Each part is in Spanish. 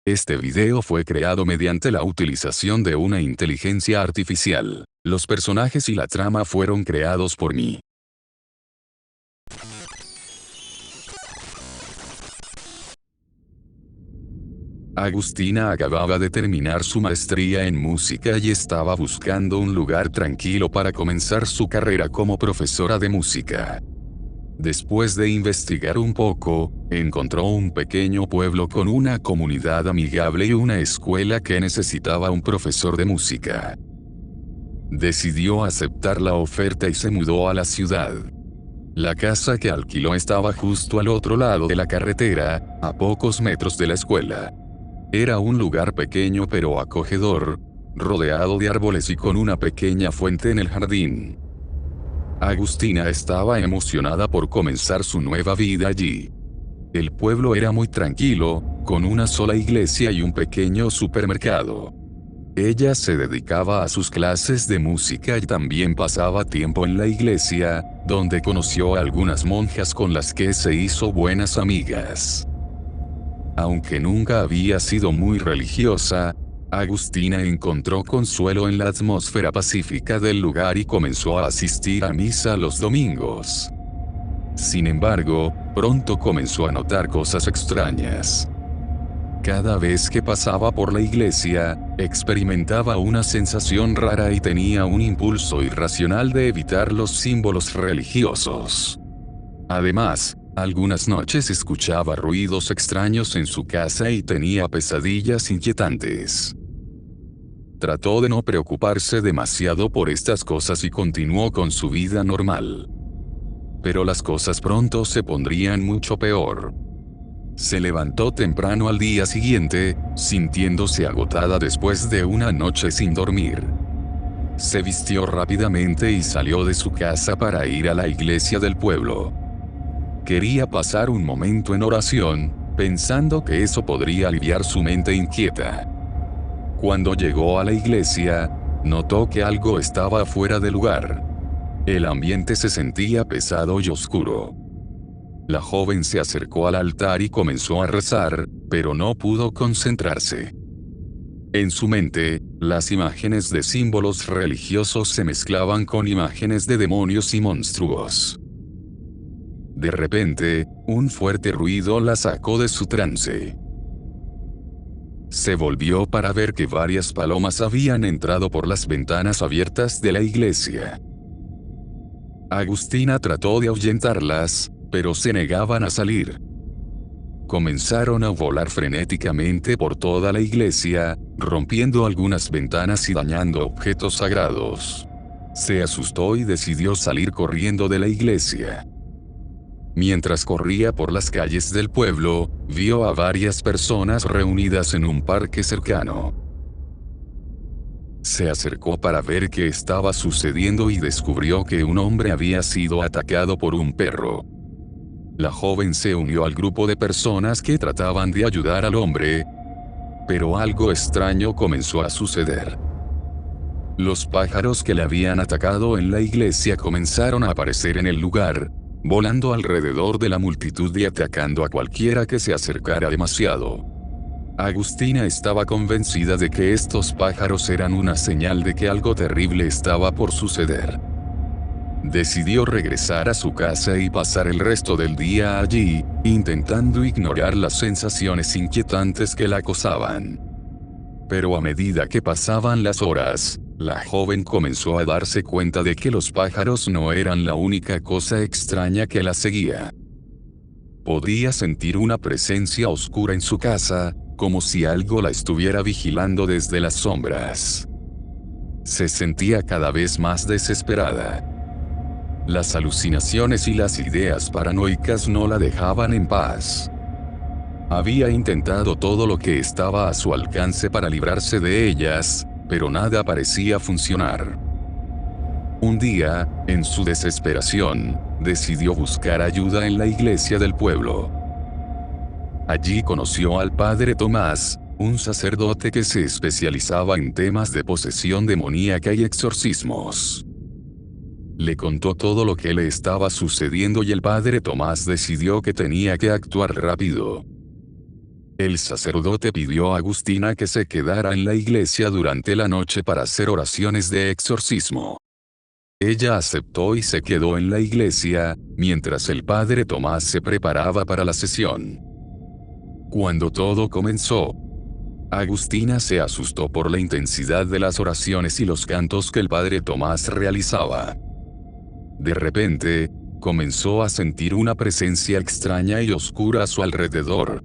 Este video fue creado mediante la utilización de una inteligencia artificial. Los personajes y la trama fueron creados por mí. Agustina acababa de terminar su maestría en música y estaba buscando un lugar tranquilo para comenzar su carrera como profesora de música. Después de investigar un poco, encontró un pequeño pueblo con una comunidad amigable y una escuela que necesitaba un profesor de música. Decidió aceptar la oferta y se mudó a la ciudad. La casa que alquiló estaba justo al otro lado de la carretera, a pocos metros de la escuela. Era un lugar pequeño pero acogedor, rodeado de árboles y con una pequeña fuente en el jardín. Agustina estaba emocionada por comenzar su nueva vida allí. El pueblo era muy tranquilo, con una sola iglesia y un pequeño supermercado. Ella se dedicaba a sus clases de música y también pasaba tiempo en la iglesia, donde conoció a algunas monjas con las que se hizo buenas amigas. Aunque nunca había sido muy religiosa, Agustina encontró consuelo en la atmósfera pacífica del lugar y comenzó a asistir a misa los domingos. Sin embargo, pronto comenzó a notar cosas extrañas. Cada vez que pasaba por la iglesia, experimentaba una sensación rara y tenía un impulso irracional de evitar los símbolos religiosos. Además, algunas noches escuchaba ruidos extraños en su casa y tenía pesadillas inquietantes. Trató de no preocuparse demasiado por estas cosas y continuó con su vida normal. Pero las cosas pronto se pondrían mucho peor. Se levantó temprano al día siguiente, sintiéndose agotada después de una noche sin dormir. Se vistió rápidamente y salió de su casa para ir a la iglesia del pueblo. Quería pasar un momento en oración, pensando que eso podría aliviar su mente inquieta. Cuando llegó a la iglesia, notó que algo estaba fuera de lugar. El ambiente se sentía pesado y oscuro. La joven se acercó al altar y comenzó a rezar, pero no pudo concentrarse. En su mente, las imágenes de símbolos religiosos se mezclaban con imágenes de demonios y monstruos. De repente, un fuerte ruido la sacó de su trance. Se volvió para ver que varias palomas habían entrado por las ventanas abiertas de la iglesia. Agustina trató de ahuyentarlas, pero se negaban a salir. Comenzaron a volar frenéticamente por toda la iglesia, rompiendo algunas ventanas y dañando objetos sagrados. Se asustó y decidió salir corriendo de la iglesia. Mientras corría por las calles del pueblo, vio a varias personas reunidas en un parque cercano. Se acercó para ver qué estaba sucediendo y descubrió que un hombre había sido atacado por un perro. La joven se unió al grupo de personas que trataban de ayudar al hombre, pero algo extraño comenzó a suceder. Los pájaros que le habían atacado en la iglesia comenzaron a aparecer en el lugar, volando alrededor de la multitud y atacando a cualquiera que se acercara demasiado. Agustina estaba convencida de que estos pájaros eran una señal de que algo terrible estaba por suceder. Decidió regresar a su casa y pasar el resto del día allí, intentando ignorar las sensaciones inquietantes que la acosaban. Pero a medida que pasaban las horas, la joven comenzó a darse cuenta de que los pájaros no eran la única cosa extraña que la seguía. Podía sentir una presencia oscura en su casa, como si algo la estuviera vigilando desde las sombras. Se sentía cada vez más desesperada. Las alucinaciones y las ideas paranoicas no la dejaban en paz. Había intentado todo lo que estaba a su alcance para librarse de ellas, pero nada parecía funcionar. Un día, en su desesperación, decidió buscar ayuda en la iglesia del pueblo. Allí conoció al padre Tomás, un sacerdote que se especializaba en temas de posesión demoníaca y exorcismos. Le contó todo lo que le estaba sucediendo y el padre Tomás decidió que tenía que actuar rápido. El sacerdote pidió a Agustina que se quedara en la iglesia durante la noche para hacer oraciones de exorcismo. Ella aceptó y se quedó en la iglesia, mientras el padre Tomás se preparaba para la sesión. Cuando todo comenzó, Agustina se asustó por la intensidad de las oraciones y los cantos que el padre Tomás realizaba. De repente, comenzó a sentir una presencia extraña y oscura a su alrededor.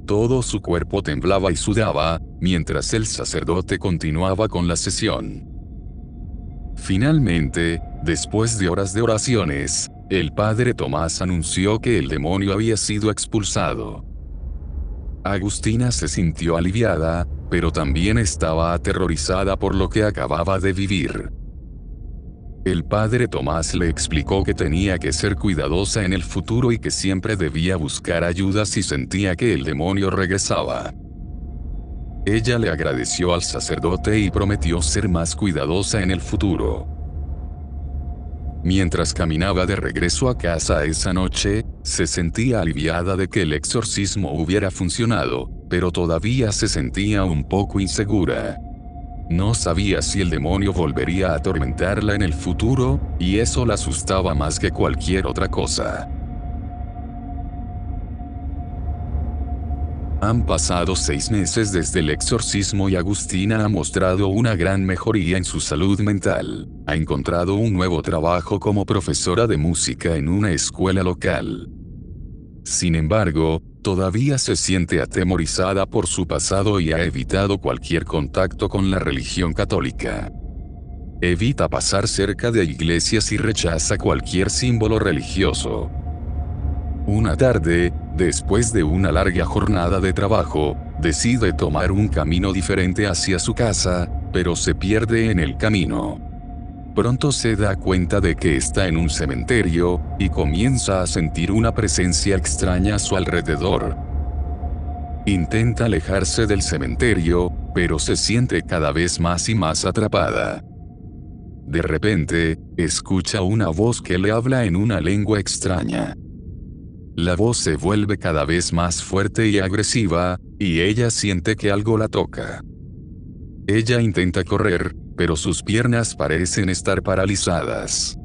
Todo su cuerpo temblaba y sudaba, mientras el sacerdote continuaba con la sesión. Finalmente, después de horas de oraciones, el padre Tomás anunció que el demonio había sido expulsado. Agustina se sintió aliviada, pero también estaba aterrorizada por lo que acababa de vivir. El padre Tomás le explicó que tenía que ser cuidadosa en el futuro y que siempre debía buscar ayuda si sentía que el demonio regresaba. Ella le agradeció al sacerdote y prometió ser más cuidadosa en el futuro. Mientras caminaba de regreso a casa esa noche, se sentía aliviada de que el exorcismo hubiera funcionado, pero todavía se sentía un poco insegura. No sabía si el demonio volvería a atormentarla en el futuro, y eso la asustaba más que cualquier otra cosa. Han pasado 6 meses desde el exorcismo y Agustina ha mostrado una gran mejoría en su salud mental. Ha encontrado un nuevo trabajo como profesora de música en una escuela local. Sin embargo, todavía se siente atemorizada por su pasado y ha evitado cualquier contacto con la religión católica. Evita pasar cerca de iglesias y rechaza cualquier símbolo religioso. Una tarde, después de una larga jornada de trabajo, decide tomar un camino diferente hacia su casa, pero se pierde en el camino. Pronto se da cuenta de que está en un cementerio, y comienza a sentir una presencia extraña a su alrededor. Intenta alejarse del cementerio, pero se siente cada vez más y más atrapada. De repente, escucha una voz que le habla en una lengua extraña. La voz se vuelve cada vez más fuerte y agresiva, y ella siente que algo la toca. Ella intenta correr, pero sus piernas parecen estar paralizadas.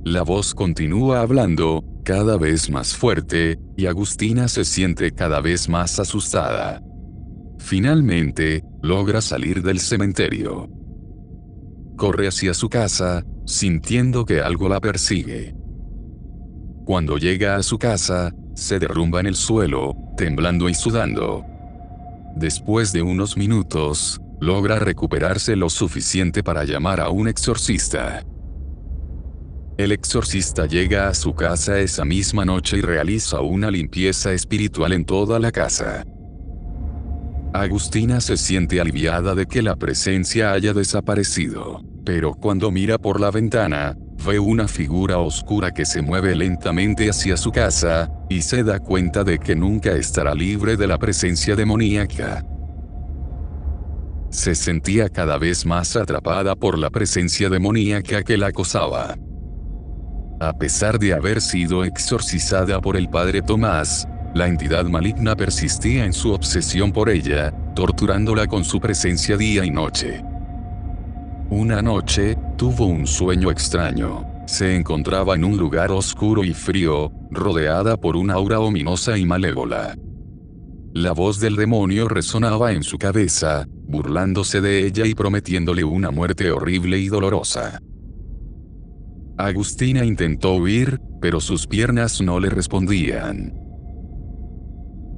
La voz continúa hablando, cada vez más fuerte, y Agustina se siente cada vez más asustada. Finalmente, logra salir del cementerio. Corre hacia su casa, sintiendo que algo la persigue. Cuando llega a su casa, se derrumba en el suelo, temblando y sudando. Después de unos minutos, logra recuperarse lo suficiente para llamar a un exorcista. El exorcista llega a su casa esa misma noche y realiza una limpieza espiritual en toda la casa. Agustina se siente aliviada de que la presencia haya desaparecido, pero cuando mira por la ventana, ve una figura oscura que se mueve lentamente hacia su casa, y se da cuenta de que nunca estará libre de la presencia demoníaca. Se sentía cada vez más atrapada por la presencia demoníaca que la acosaba. A pesar de haber sido exorcizada por el padre Tomás, la entidad maligna persistía en su obsesión por ella, torturándola con su presencia día y noche. Una noche, tuvo un sueño extraño. Se encontraba en un lugar oscuro y frío, rodeada por una aura ominosa y malévola. La voz del demonio resonaba en su cabeza, burlándose de ella y prometiéndole una muerte horrible y dolorosa. Agustina intentó huir, pero sus piernas no le respondían.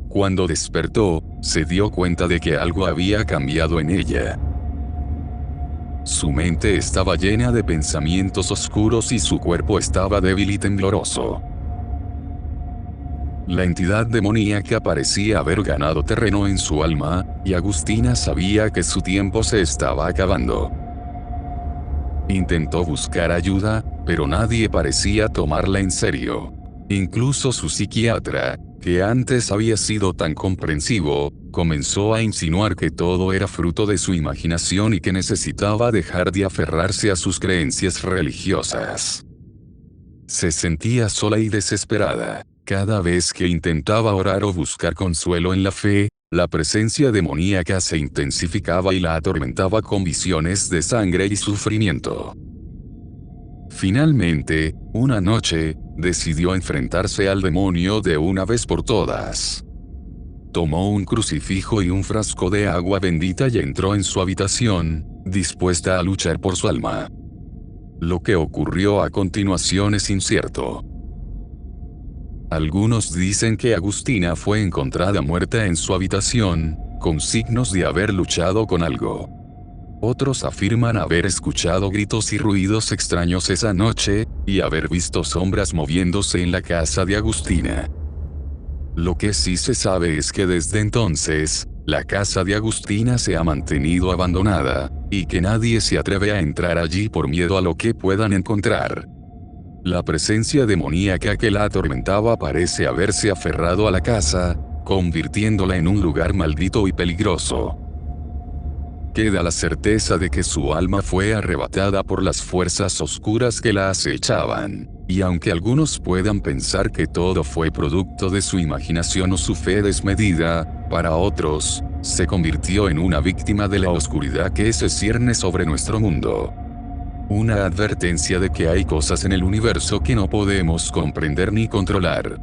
Cuando despertó, se dio cuenta de que algo había cambiado en ella. Su mente estaba llena de pensamientos oscuros y su cuerpo estaba débil y tembloroso. La entidad demoníaca parecía haber ganado terreno en su alma, y Agustina sabía que su tiempo se estaba acabando. Intentó buscar ayuda, pero nadie parecía tomarla en serio. Incluso su psiquiatra, que antes había sido tan comprensivo, comenzó a insinuar que todo era fruto de su imaginación y que necesitaba dejar de aferrarse a sus creencias religiosas. Se sentía sola y desesperada. Cada vez que intentaba orar o buscar consuelo en la fe, la presencia demoníaca se intensificaba y la atormentaba con visiones de sangre y sufrimiento. Finalmente, una noche, decidió enfrentarse al demonio de una vez por todas. Tomó un crucifijo y un frasco de agua bendita y entró en su habitación, dispuesta a luchar por su alma. Lo que ocurrió a continuación es incierto. Algunos dicen que Agustina fue encontrada muerta en su habitación, con signos de haber luchado con algo. Otros afirman haber escuchado gritos y ruidos extraños esa noche, y haber visto sombras moviéndose en la casa de Agustina. Lo que sí se sabe es que desde entonces, la casa de Agustina se ha mantenido abandonada, y que nadie se atreve a entrar allí por miedo a lo que puedan encontrar. La presencia demoníaca que la atormentaba parece haberse aferrado a la casa, convirtiéndola en un lugar maldito y peligroso. Queda la certeza de que su alma fue arrebatada por las fuerzas oscuras que la acechaban, y aunque algunos puedan pensar que todo fue producto de su imaginación o su fe desmedida, para otros, se convirtió en una víctima de la oscuridad que se cierne sobre nuestro mundo. Una advertencia de que hay cosas en el universo que no podemos comprender ni controlar.